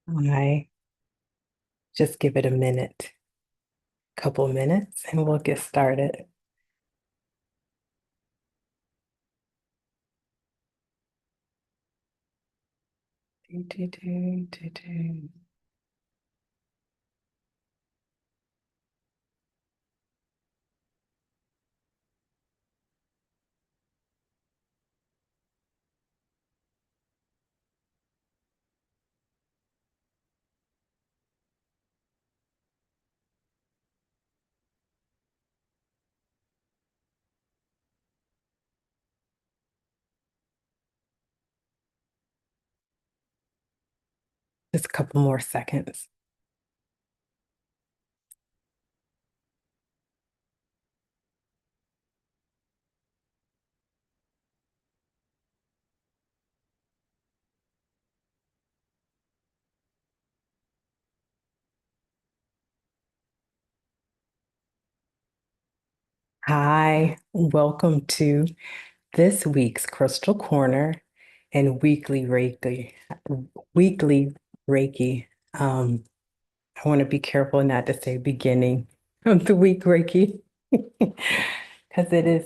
I just give it a minute, couple minutes, and we'll get started. Do, do, do, do, do. Just a couple more seconds. Hi, welcome to this week's Crystal Corner and weekly Reiki. Weekly Reiki. Um, I want to be careful not to say beginning of the week Reiki because it is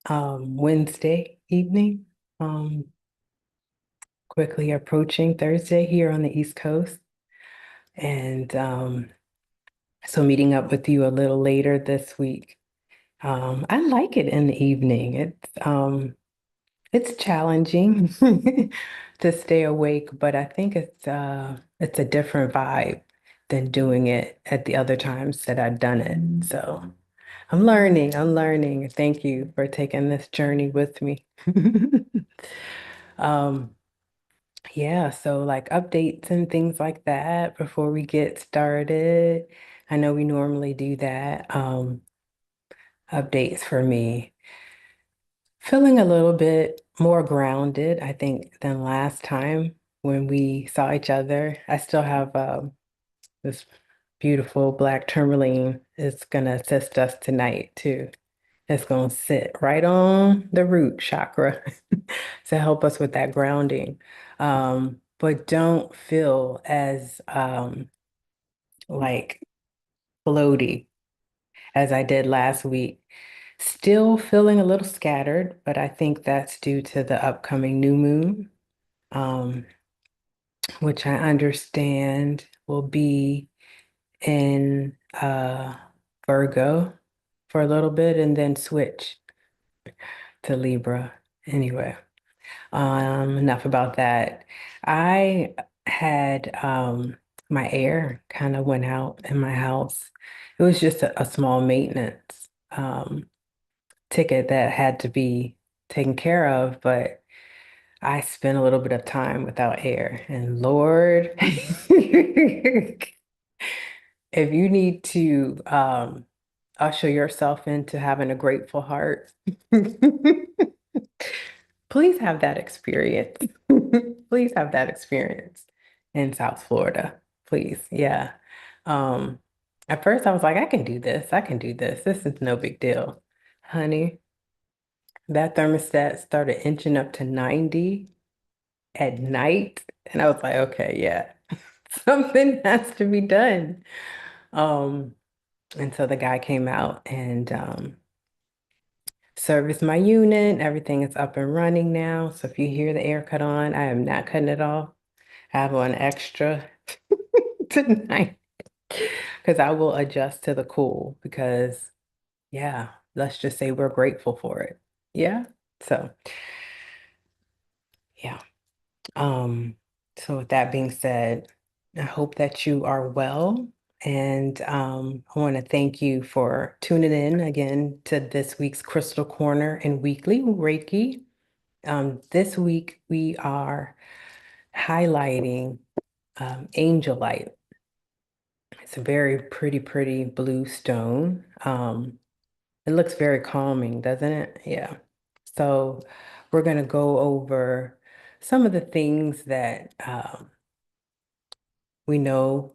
Wednesday evening. Um, quickly approaching Thursday here on the East Coast. And so meeting up with you a little later this week. I like it in the evening. It's challenging to stay awake, but I think it's a different vibe than doing it at the other times that I've done it. So I'm learning. Thank you for taking this journey with me. Um, Yeah, so like updates and things like that before we get started. I know we normally do that. Updates for me. Feeling a little bit more grounded, I think, than last time when we saw each other. I still have this beautiful black tourmaline. It's gonna assist us tonight too. It's gonna sit right on the root chakra to help us with that grounding. But don't feel as like floaty as I did last week. Still feeling a little scattered, but I think that's due to the upcoming new moon, um, which I understand will be in Virgo for a little bit and then switch to Libra. Anyway. Enough about that. I had my air kind of went out in my house. It was just a small maintenance ticket that had to be taken care of, but I spent a little bit of time without air. And Lord, if you need to usher yourself into having a grateful heart, please have that experience. Please have that experience in South Florida. Please. Yeah. Um, at first I was like, I can do this. I can do this. This is no big deal. Honey, that thermostat started inching up to 90 at night. And I was like, okay, yeah, something has to be done. Um, and so the guy came out and service my unit. Everything is up and running now. So if you hear the air cut on, I am not cutting it off. I have on extra tonight because I will adjust to the cool because yeah, let's just say we're grateful for it. Yeah. So yeah. Um, so with that being said, I hope that you are well. And I want to thank you for tuning in again to this week's Crystal Corner and Weekly Reiki. This week we are highlighting Angelite. It's a very pretty blue stone. It looks very calming, doesn't it? Yeah. So we're going to go over some of the things that we know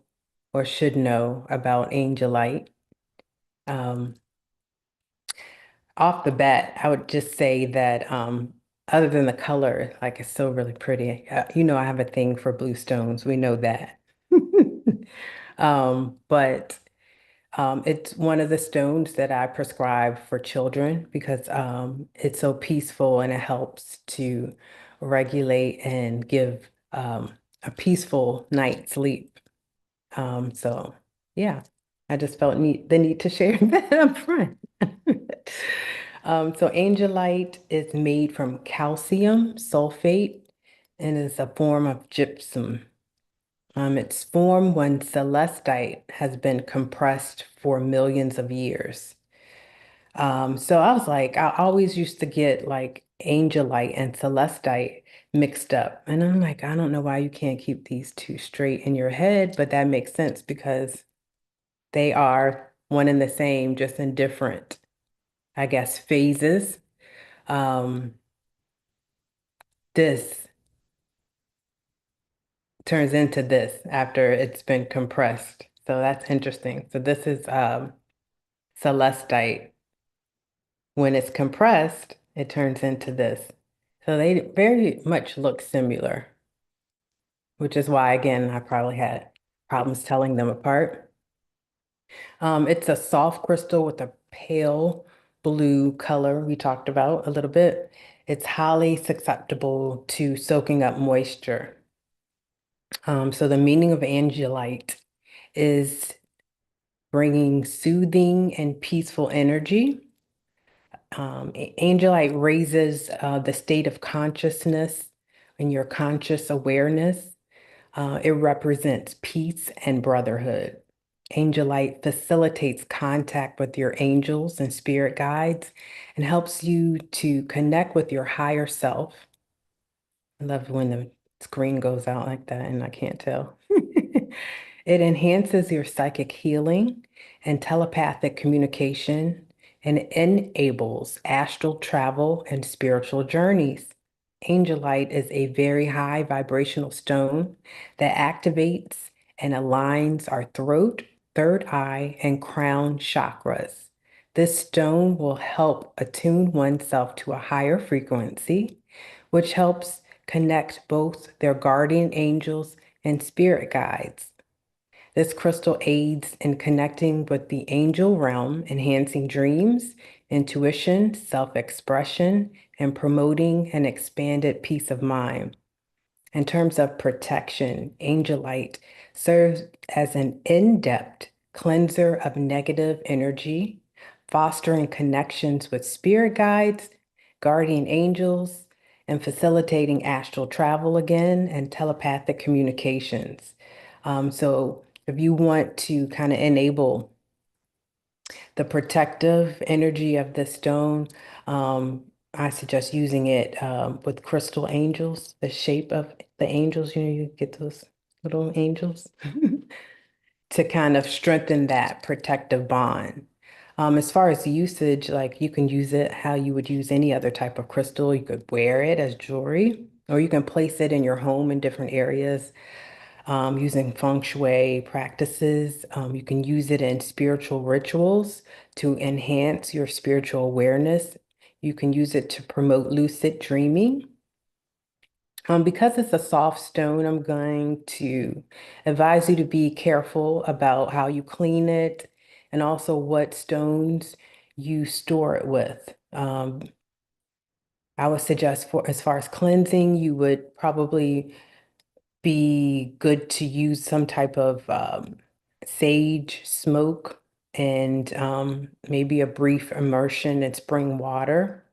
or should know about Angelite. Um, Off the bat, I would just say that other than the color, like it's so really pretty. You know, I have a thing for blue stones. We know that. But it's one of the stones that I prescribe for children because it's so peaceful and it helps to regulate and give a peaceful night's sleep. So yeah, I just felt the need to share that up front. So Angelite is made from calcium sulfate and is a form of gypsum. It's formed when celestite has been compressed for millions of years. So I was like, I always used to get like Angelite and Celestite mixed up. And I'm like, I don't know why you can't keep these two straight in your head, but that makes sense because they are one and the same, just in different, I guess, phases. Um, this turns into this after it's been compressed. So that's interesting. So this is Celestite. When it's compressed, it turns into this. So they very much look similar, which is why, again, I probably had problems telling them apart. It's a soft crystal with a pale blue color we talked about a little bit. It's highly susceptible to soaking up moisture. So the meaning of Angelite is bringing soothing and peaceful energy. Angelite raises the state of consciousness and your conscious awareness. It represents peace and brotherhood. Angelite facilitates contact with your angels and spirit guides and helps you to connect with your higher self. I love when the screen goes out like that and I can't tell. It enhances your psychic healing and telepathic communication and enables astral travel and spiritual journeys. Angelite is a very high vibrational stone that activates and aligns our throat, third eye, and crown chakras. This stone will help attune oneself to a higher frequency, which helps connect both their guardian angels and spirit guides. This crystal aids in connecting with the angel realm, enhancing dreams, intuition, self-expression, and promoting an expanded peace of mind. In terms of protection, Angelite serves as an in-depth cleanser of negative energy, fostering connections with spirit guides, guardian angels, and facilitating astral travel again and telepathic communications. So if you want to kind of enable the protective energy of the stone, I suggest using it with crystal angels, the shape of the angels, you get those little angels to kind of strengthen that protective bond. As far as usage, like you can use it how you would use any other type of crystal. You could wear it as jewelry, or you can place it in your home in different areas using feng shui practices. You can use it in spiritual rituals to enhance your spiritual awareness. You can use it to promote lucid dreaming. Because it's a soft stone, I'm going to advise you to be careful about how you clean it and also what stones you store it with. I would suggest for as far as cleansing, you would probably be good to use some type of sage smoke and maybe a brief immersion in spring water.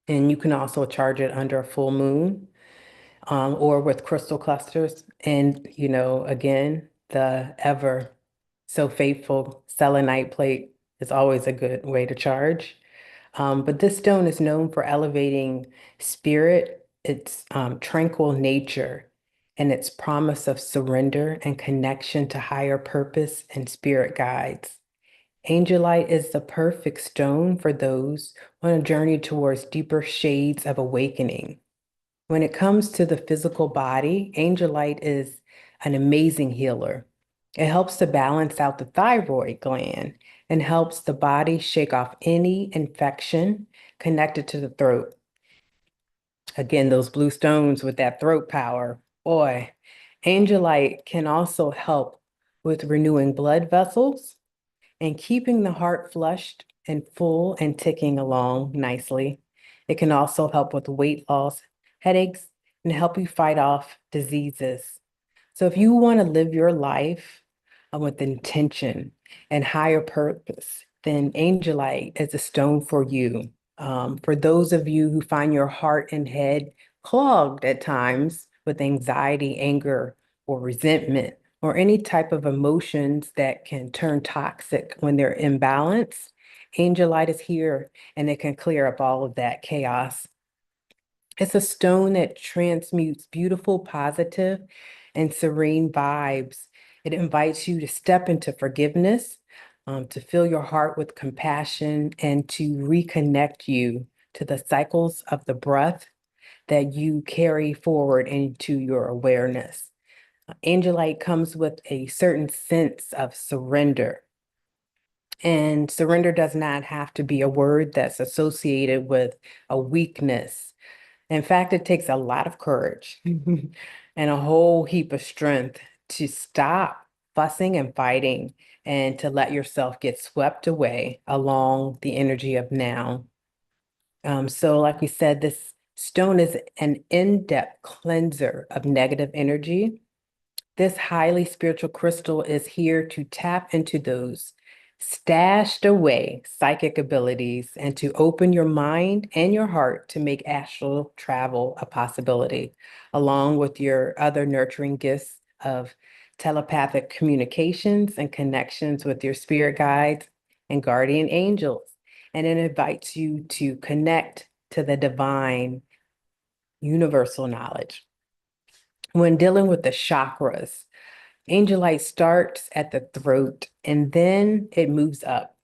And you can also charge it under a full moon or with crystal clusters. And, again, the ever so faithful selenite plate is always a good way to charge. But this stone is known for elevating spirit, its tranquil nature, and its promise of surrender and connection to higher purpose and spirit guides. Angelite is the perfect stone for those on a journey towards deeper shades of awakening. When it comes to the physical body, Angelite is an amazing healer. It helps to balance out the thyroid gland and helps the body shake off any infection connected to the throat. Again, those blue stones with that throat power. Boy, Angelite can also help with renewing blood vessels and keeping the heart flushed and full and ticking along nicely. It can also help with weight loss, headaches, and help you fight off diseases. So if you want to live your life with intention and higher purpose, then Angelite is a stone for you. For those of you who find your heart and head clogged at times with anxiety, anger, or resentment, or any type of emotions that can turn toxic when they're imbalanced, Angelite is here and it can clear up all of that chaos. It's a stone that transmutes beautiful, positive, and serene vibes. It invites you to step into forgiveness, to fill your heart with compassion, and to reconnect you to the cycles of the breath that you carry forward into your awareness. Angelite comes with a certain sense of surrender. And surrender does not have to be a word that's associated with a weakness. In fact, it takes a lot of courage and a whole heap of strength to stop fussing and fighting and to let yourself get swept away along the energy of now. So like we said, this stone is an in-depth cleanser of negative energy. This highly spiritual crystal is here to tap into those stashed away psychic abilities and to open your mind and your heart to make astral travel a possibility, along with your other nurturing gifts of telepathic communications and connections with your spirit guides and guardian angels. And it invites you to connect to the divine universal knowledge. When dealing with the chakras, Angelite starts at the throat and then it moves up.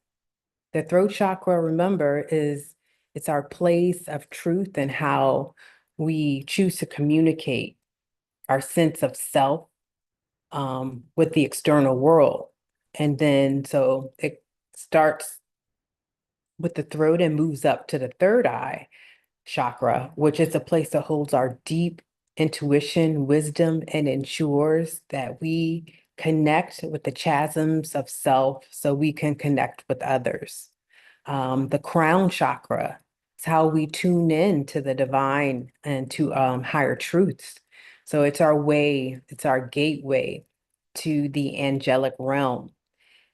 The throat chakra, remember, it's our place of truth and how we choose to communicate our sense of self with the external world. And then so it starts with the throat and moves up to the third eye chakra, which is a place that holds our deep intuition, wisdom, and ensures that we connect with the chasms of self so we can connect with others. The crown chakra is how we tune in to the divine and to higher truths. So it's our way, it's our gateway to the angelic realm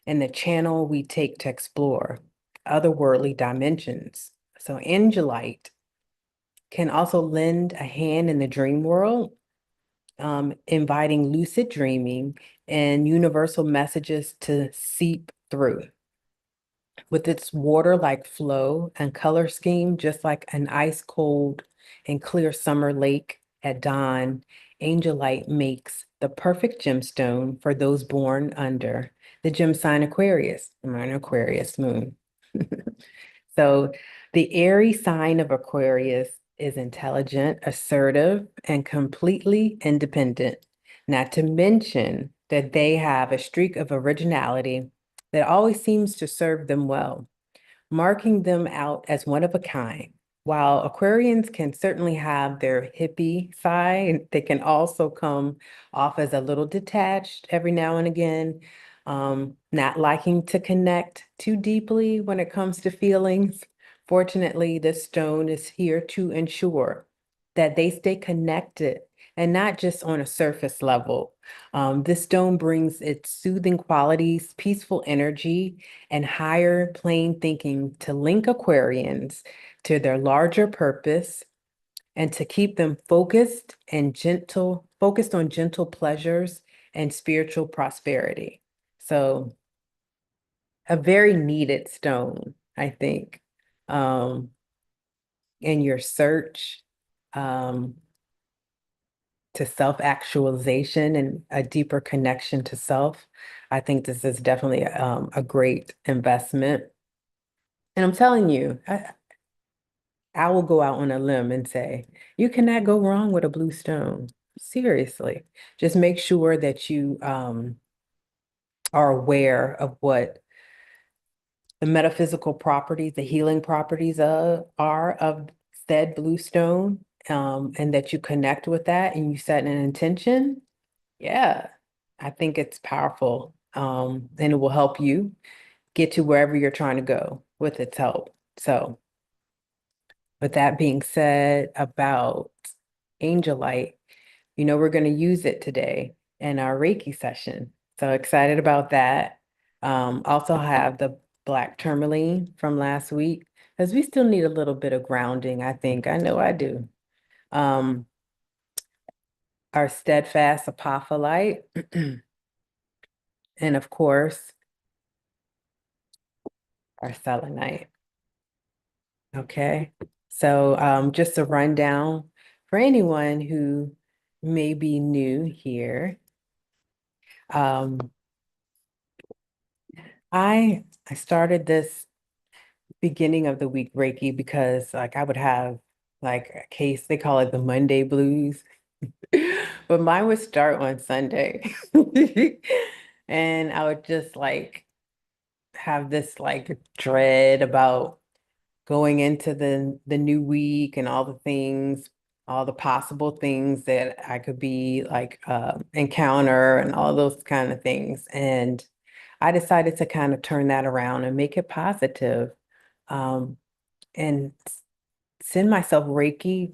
and the channel we take to explore otherworldly dimensions. So Angelite can also lend a hand in the dream world, inviting lucid dreaming and universal messages to seep through. With its water-like flow and color scheme, just like an ice cold and clear summer lake at dawn, Angelite makes the perfect gemstone for those born under the gem sign Aquarius. I'm an Aquarius moon. So the airy sign of Aquarius is intelligent, assertive, and completely independent. Not to mention that they have a streak of originality that always seems to serve them well, marking them out as one of a kind. While Aquarians can certainly have their hippie side, they can also come off as a little detached every now and again, not liking to connect too deeply when it comes to feelings. Fortunately, this stone is here to ensure that they stay connected and not just on a surface level. This stone brings its soothing qualities, peaceful energy, and higher plane thinking to link Aquarians to their larger purpose and to keep them focused on gentle pleasures and spiritual prosperity. So a very needed stone, I think, um, in your search to self-actualization and a deeper connection to self. I think this is definitely a great investment. And I'm telling you, I will go out on a limb and say, you cannot go wrong with a blue stone. Seriously. Just make sure that you are aware of what the metaphysical properties, the healing properties are of said blue stone, and that you connect with that and you set an intention. Yeah, I think it's powerful. and it will help you get to wherever you're trying to go with its help. So, with that being said about Angelite, we're going to use it today in our Reiki session. So excited about that. Also have the black tourmaline from last week because we still need a little bit of grounding, I think. I know I do. Um, our steadfast apophyllite, and of course, our selenite. Okay. So just a rundown for anyone who may be new here. Um, I started this beginning of the week Reiki because like I would have like a case, they call it the Monday blues, but mine would start on Sunday. And I would just like have this like dread about going into the new week and all the things, all the possible things that I could be like encounter and all those kind of things. And I decided to kind of turn that around and make it positive. Um, and send myself Reiki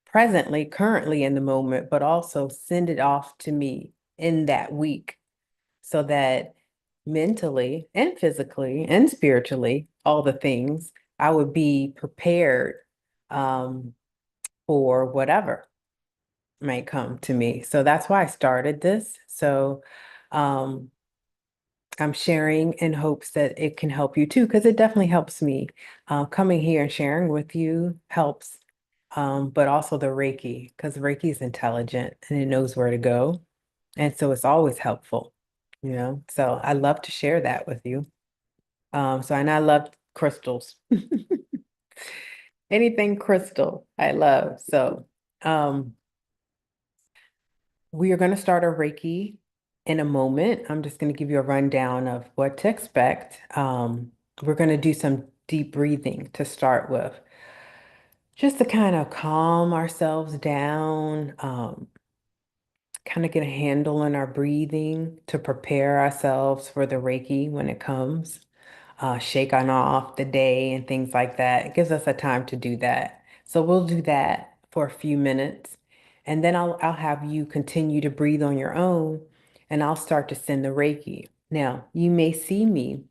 presently, currently in the moment, but also send it off to me in that week so that mentally and physically and spiritually, all the things, I would be prepared um, for whatever might come to me. So that's why I started this. So um, I'm sharing in hopes that it can help you too, because it definitely helps me. Coming here and sharing with you helps, but also the Reiki, because Reiki is intelligent and it knows where to go. And so it's always helpful. So I love to share that with you. And I love crystals. Anything crystal, I love. So um, we are going to start our Reiki in a moment. I'm just going to give you a rundown of what to expect. We're going to do some deep breathing to start with, just to kind of calm ourselves down, kind of get a handle on our breathing to prepare ourselves for the Reiki when it comes, shake on off the day and things like that. It gives us a time to do that. So we'll do that for a few minutes, and then I'll have you continue to breathe on your own, and I'll start to send the Reiki. Now, you may see me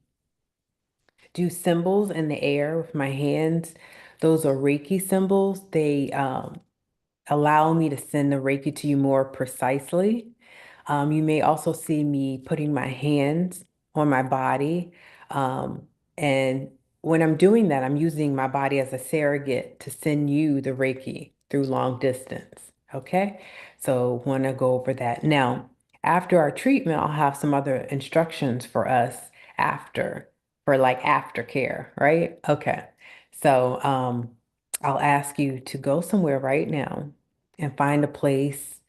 do symbols in the air with my hands. Those are Reiki symbols. They allow me to send the Reiki to you more precisely. You may also see me putting my hands on my body. Um, and when I'm doing that, I'm using my body as a surrogate to send you the Reiki through long distance. Okay. So want to go over that. Now, after our treatment, I'll have some other instructions for us after, for like aftercare, right? Okay. So I'll ask you to go somewhere right now and find a place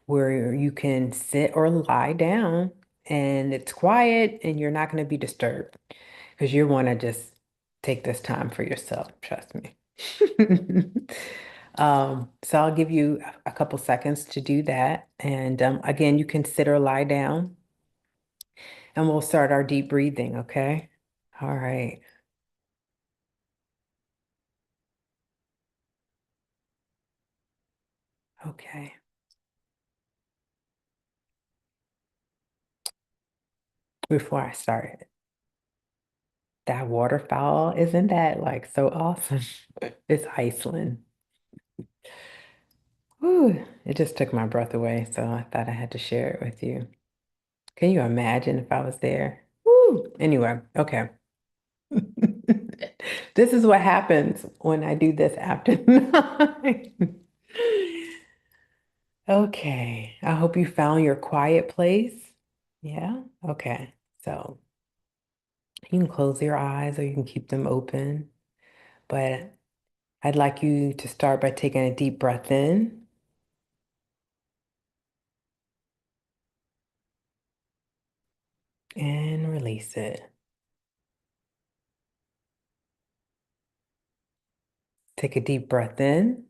where you can sit or lie down and it's quiet and you're not going to be disturbed because you want to just take this time for yourself, trust me. So I'll give you a couple seconds to do that. And again, you can sit or lie down and we'll start our deep breathing, okay? All right. Okay. Before I start, that waterfowl, isn't that like so awesome? It's Iceland. Whew, it just took my breath away, so I thought I had to share it with you. Can you imagine if I was there? Woo! Anyway, okay. This is what happens when I do this after 9. Okay, I hope you found your quiet place. Yeah, okay. So you can close your eyes or you can keep them open, but I'd like you to start by taking a deep breath in and release it. Take a deep breath in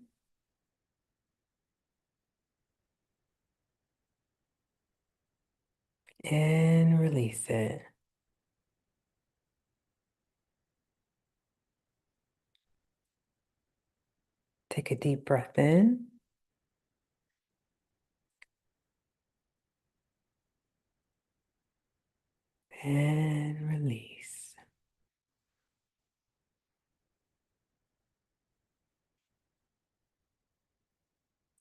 and release it. Take a deep breath in and release.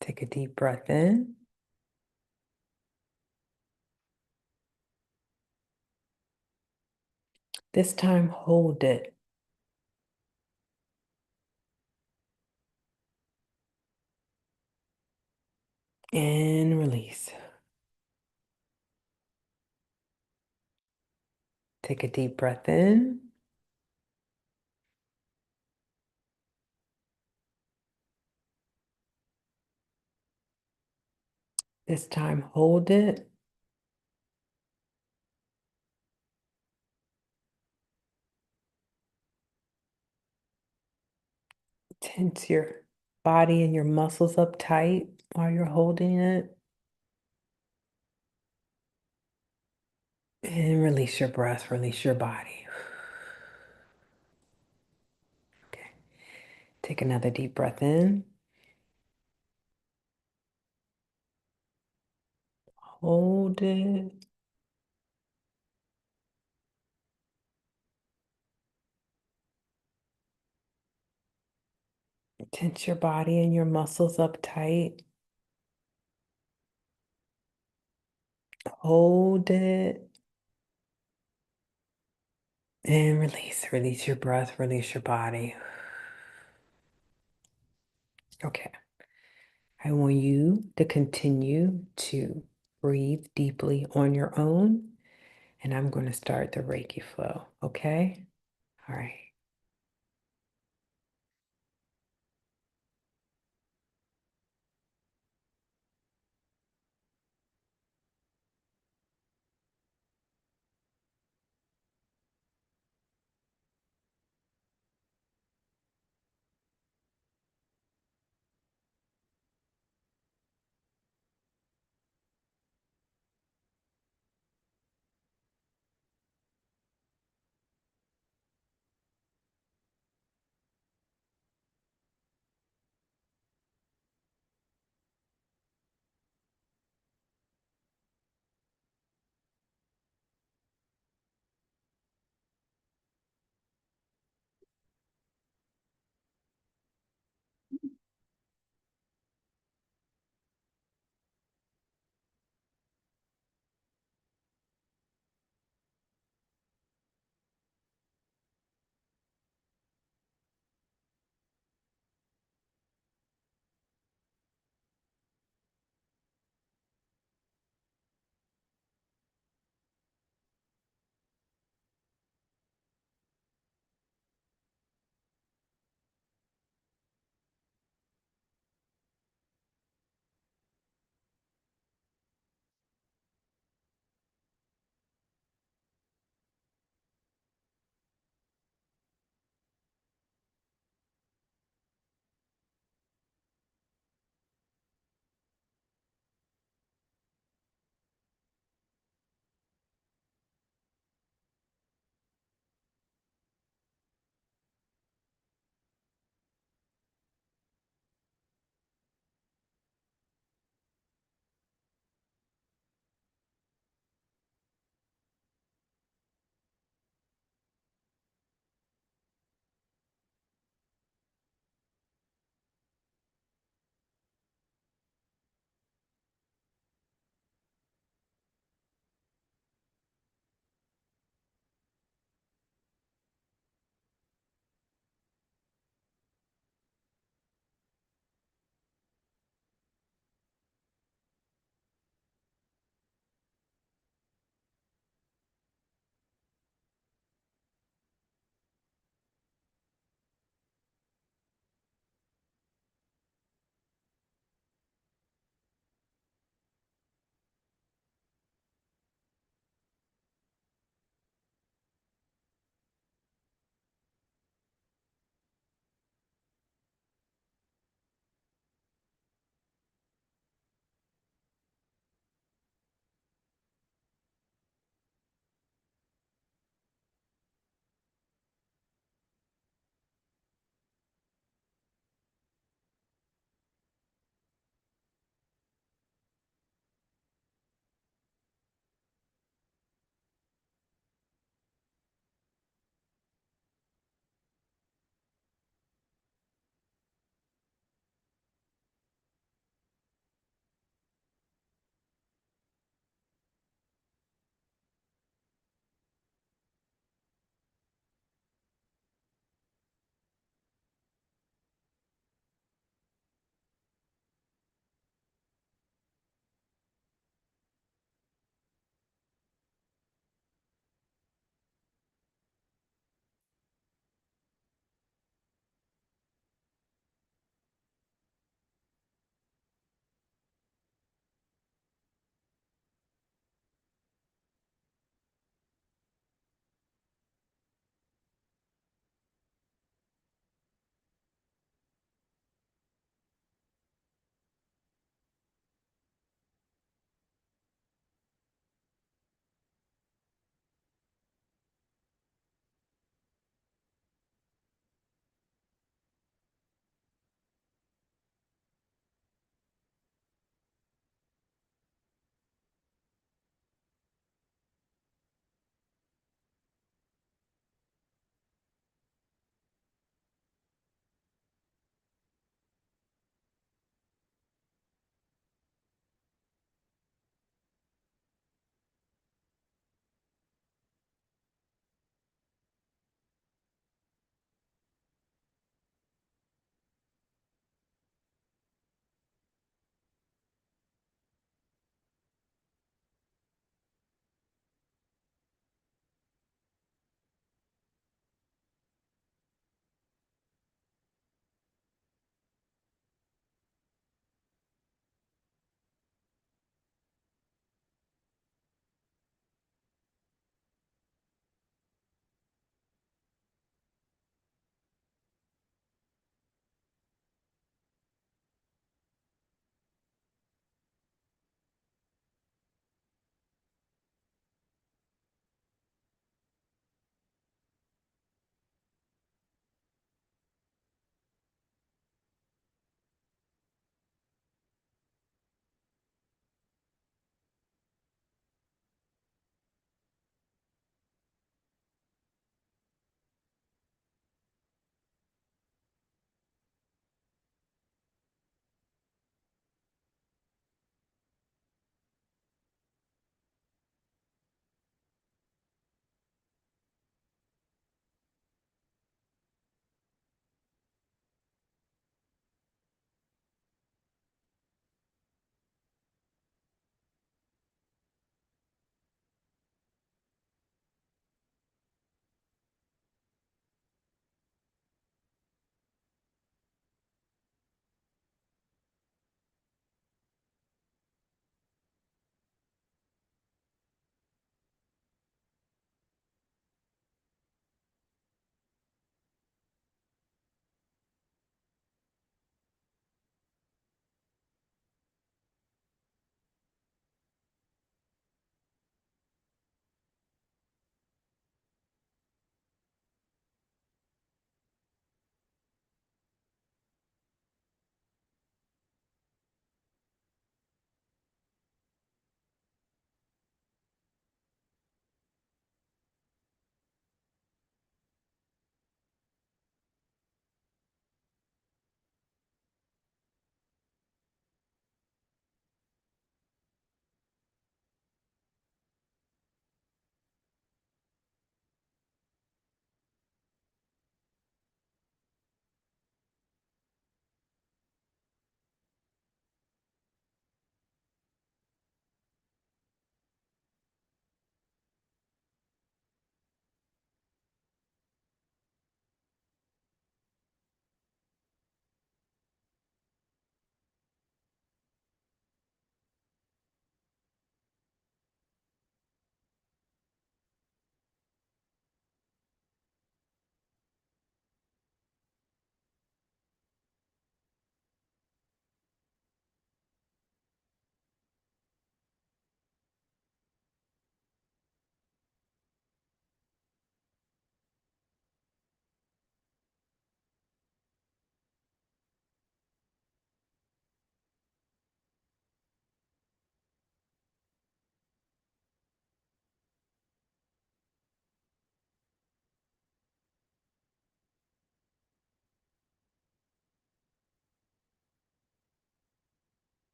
Take a deep breath in this time. Hold it and release. Take a deep breath in this time. Hold it tense your body and your muscles up tight while you're holding it. And release your breath, release your body. Okay. Take another deep breath in. Hold it. Tense your body and your muscles up tight. Hold it. And release. Release your breath, release your body. Okay. I want you to continue to breathe deeply on your own. And I'm going to start the Reiki flow. Okay? All right.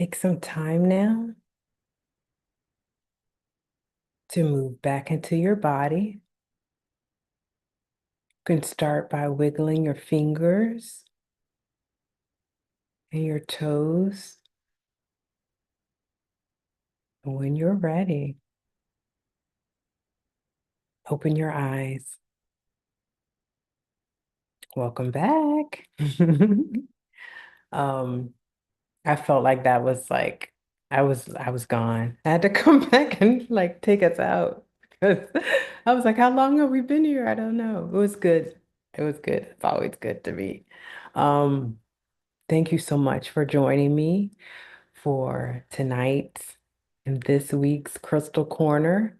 Take some time now to move back into your body. You can start by wiggling your fingers and your toes. And when you're ready, open your eyes. Welcome back. Um, I felt like that was like I was gone. I had to come back and like take us out because I was like, how long have we been here? I don't know. It was good. It was good. It's always good to me. Um, thank you so much for joining me for tonight's and this week's Crystal Corner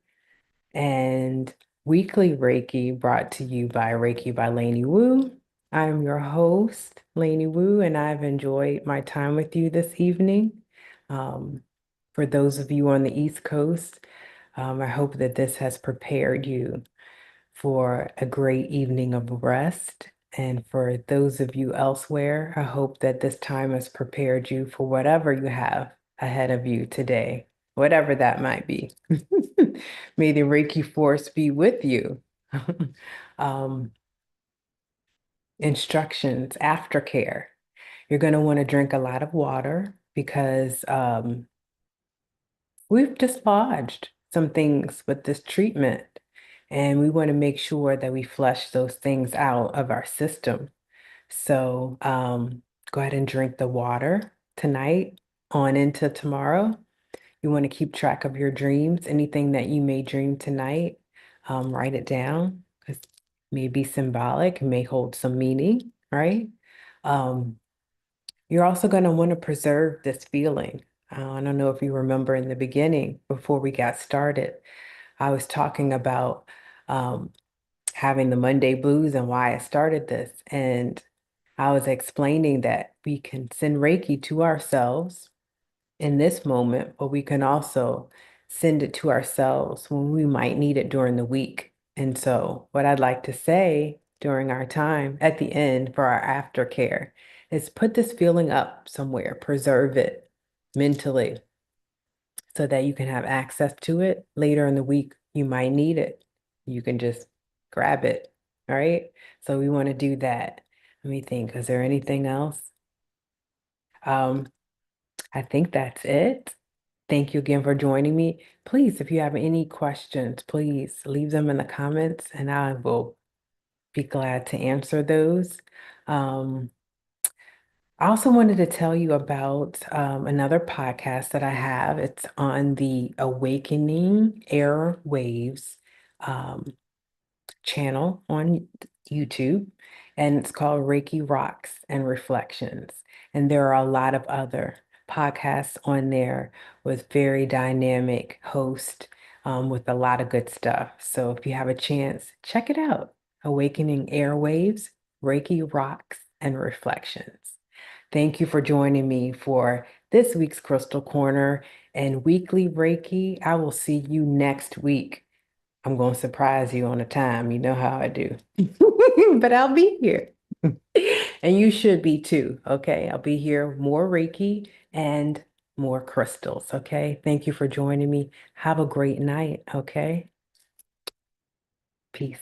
and weekly Reiki brought to you by Reiki by Lani Wu. I'm your host, Lani Wu, and I've enjoyed my time with you this evening. Um, for those of you on the East Coast, I hope that this has prepared you for a great evening of rest. And for those of you elsewhere, I hope that this time has prepared you for whatever you have ahead of you today, whatever that might be. May the Reiki force be with you. Um, instructions, aftercare. You're going to want to drink a lot of water because we've dislodged some things with this treatment, and we want to make sure that we flush those things out of our system. So go ahead and drink the water tonight on into tomorrow. You want to keep track of your dreams. Anything that you may dream tonight, write it down because it may be symbolic, it may hold some meaning, right? Um, you're also going to want to preserve this feeling. I don't know if you remember in the beginning, before we got started, I was talking about um, having the Monday blues and why I started this. And I was explaining that we can send Reiki to ourselves in this moment, but we can also send it to ourselves when we might need it during the week. And so, what I'd like to say during our time at the end for our aftercare is put this feeling up somewhere, preserve it mentally so that you can have access to it later in the week. You might need it. You can just grab it. All right. So, we want to do that. Let me think. Is there anything else? Um, I think that's it. Thank you again for joining me. Please, if you have any questions, please leave them in the comments and I will be glad to answer those. Um, I also wanted to tell you about another podcast that I have. It's on the Awakening Airwaves um, channel on YouTube, and it's called Reiki Rocks and Reflections. And there are a lot of other podcasts on there with very dynamic hosts with a lot of good stuff. So if you have a chance, check it out. Awakening Airwaves, Reiki Rocks and Reflections. Thank you for joining me for this week's Crystal Corner and weekly Reiki. I will see you next week. I'm going to surprise you on a time. You know how I do. But I'll be here. And you should be too. Okay. I'll be here more Reiki and more crystals. Okay. Thank you for joining me. Have a great night. Okay. Peace.